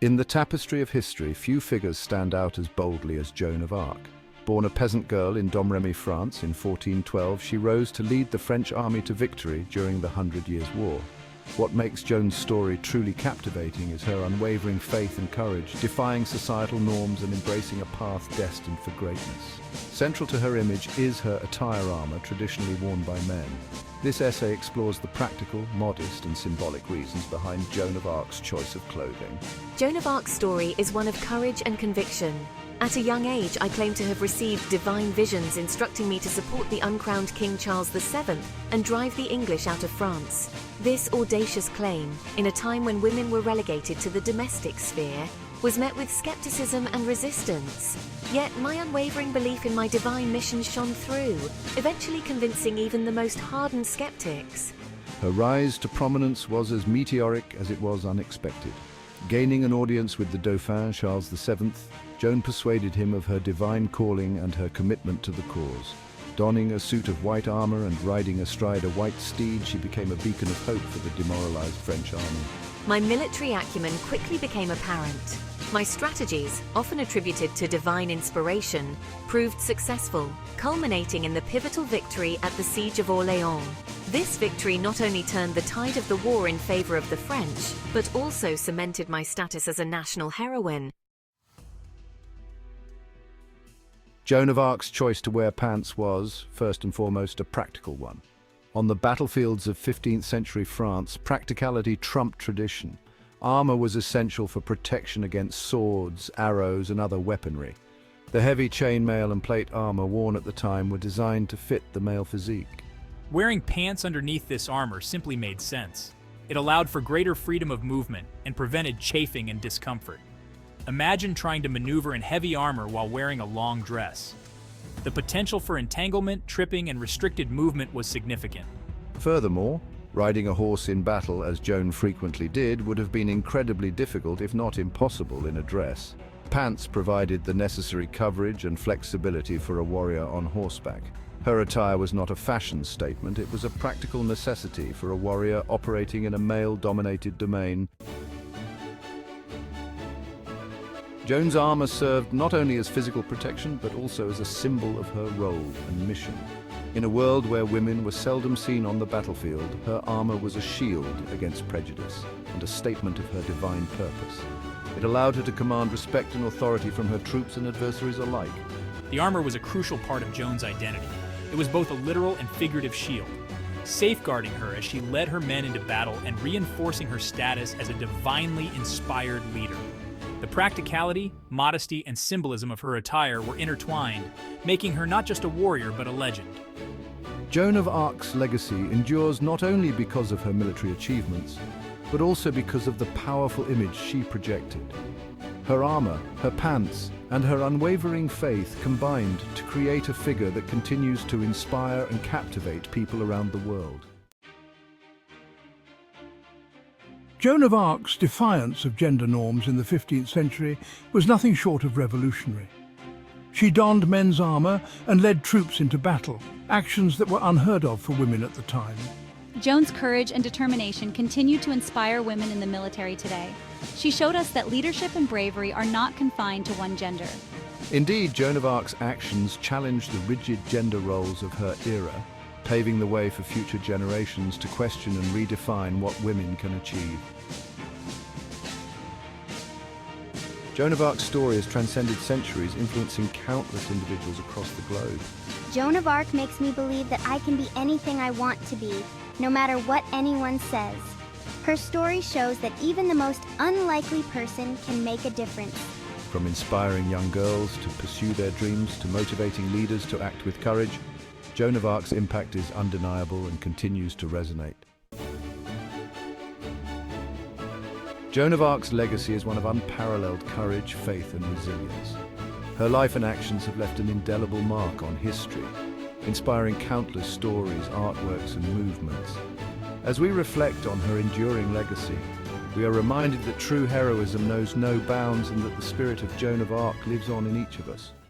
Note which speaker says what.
Speaker 1: In the tapestry of history, few figures stand out as boldly as Joan of Arc. Born a peasant girl in Domremy, France in 1412, she rose to lead the French army to victory during the Hundred Years' War. What makes Joan's story truly captivating is her unwavering faith and courage, defying societal norms and embracing a path destined for greatness. Central to her image is her attire armor, traditionally worn by men. This essay explores the practical, modest, and symbolic reasons behind Joan of Arc's choice of clothing.
Speaker 2: Joan of Arc's story is one of courage and conviction. At a young age, I claim to have received divine visions instructing me to support the uncrowned King Charles VII and drive the English out of France. This audacious claim, in a time when women were relegated to the domestic sphere, was met with skepticism and resistance. Yet my unwavering belief in my divine mission shone through, eventually convincing even the most hardened skeptics.
Speaker 1: Her rise to prominence was as meteoric as it was unexpected. Gaining an audience with the Dauphin Charles VII, Joan persuaded him of her divine calling and her commitment to the cause. Donning a suit of white armor and riding astride a white steed, she became a beacon of hope for the demoralized French army.
Speaker 2: My military acumen quickly became apparent. My strategies, often attributed to divine inspiration, proved successful, culminating in the pivotal victory at the Siege of Orléans. This victory not only turned the tide of the war in favor of the French, but also cemented my status as a national heroine.
Speaker 1: Joan of Arc's choice to wear pants was, first and foremost, a practical one. On the battlefields of 15th century France, practicality trumped tradition. Armor was essential for protection against swords, arrows, and other weaponry. The heavy chainmail and plate armor worn at the time were designed to fit the male physique.
Speaker 3: Wearing pants underneath this armor simply made sense. It allowed for greater freedom of movement and prevented chafing and discomfort. Imagine trying to maneuver in heavy armor while wearing a long dress. The potential for entanglement, tripping, and restricted movement was significant.
Speaker 1: Furthermore, riding a horse in battle, as Joan frequently did, would have been incredibly difficult, if not impossible, in a dress. Pants provided the necessary coverage and flexibility for a warrior on horseback. Her attire was not a fashion statement, it was a practical necessity for a warrior operating in a male-dominated domain. Joan's armor served not only as physical protection, but also as a symbol of her role and mission. In a world where women were seldom seen on the battlefield, her armor was a shield against prejudice and a statement of her divine purpose. It allowed her to command respect and authority from her troops and adversaries alike.
Speaker 3: The armor was a crucial part of Joan's identity. It was both a literal and figurative shield, safeguarding her as she led her men into battle and reinforcing her status as a divinely inspired leader. The practicality, modesty, and symbolism of her attire were intertwined, making her not just a warrior but a legend.
Speaker 1: Joan of Arc's legacy endures not only because of her military achievements, but also because of the powerful image she projected. Her armor, her pants, and her unwavering faith combined to create a figure that continues to inspire and captivate people around the world.
Speaker 4: Joan of Arc's defiance of gender norms in the 15th century was nothing short of revolutionary. She donned men's armor and led troops into battle, actions that were unheard of for women at the time.
Speaker 5: Joan's courage and determination continue to inspire women in the military today. She showed us that leadership and bravery are not confined to one gender.
Speaker 1: Indeed, Joan of Arc's actions challenged the rigid gender roles of her era, paving the way for future generations to question and redefine what women can achieve. Joan of Arc's story has transcended centuries, influencing countless individuals across the globe.
Speaker 6: Joan of Arc makes me believe that I can be anything I want to be, no matter what anyone says. Her story shows that even the most unlikely person can make a difference.
Speaker 1: From inspiring young girls to pursue their dreams to motivating leaders to act with courage, Joan of Arc's impact is undeniable and continues to resonate. Joan of Arc's legacy is one of unparalleled courage, faith, and resilience. Her life and actions have left an indelible mark on history, inspiring countless stories, artworks, and movements. As we reflect on her enduring legacy, we are reminded that true heroism knows no bounds and that the spirit of Joan of Arc lives on in each of us.